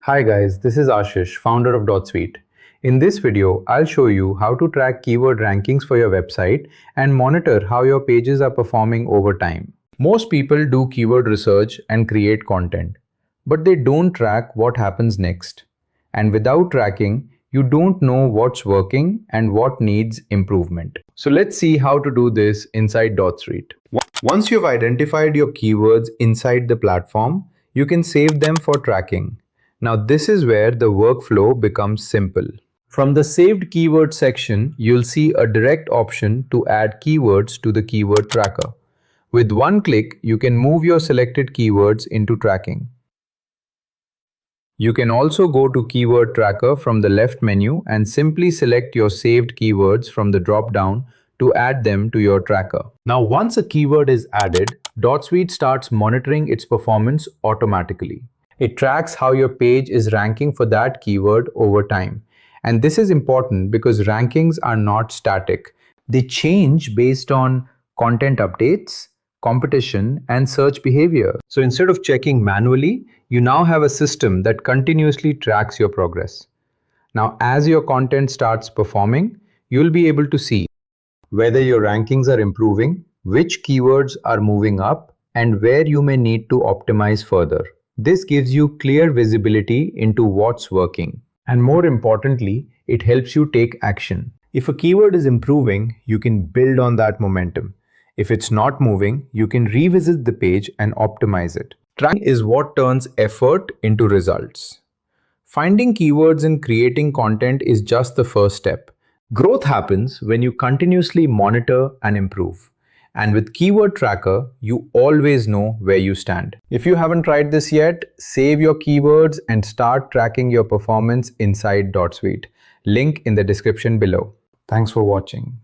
Hi guys, this is Ashish, founder of DotSuite. In this video, I'll show you how to track keyword rankings for your website and monitor how your pages are performing over time. Most people do keyword research and create content, but they don't track what happens next. And without tracking, you don't know what's working and what needs improvement. So let's see how to do this inside DotSuite. Once you've identified your keywords inside the platform, you can save them for tracking. Now this is where the workflow becomes simple. From the saved keyword section, you'll see a direct option to add keywords to the keyword tracker. With one click, you can move your selected keywords into tracking. You can also go to Keyword Tracker from the left menu and simply select your saved keywords from the drop-down to add them to your tracker. Now once a keyword is added, DotSuite starts monitoring its performance automatically. It tracks how your page is ranking for that keyword over time. And this is important because rankings are not static. They change based on content updates, competition, and search behavior. So instead of checking manually, you now have a system that continuously tracks your progress. Now, as your content starts performing, you'll be able to see whether your rankings are improving, which keywords are moving up, and where you may need to optimize further. This gives you clear visibility into what's working. And more importantly, it helps you take action. If a keyword is improving, you can build on that momentum. If it's not moving, you can revisit the page and optimize it. Tracking is what turns effort into results. Finding keywords and creating content is just the first step. Growth happens when you continuously monitor and improve. And with Keyword Tracker, you always know where you stand. If you haven't tried this yet, save your keywords and start tracking your performance inside DotSuite. Link in the description below. Thanks for watching.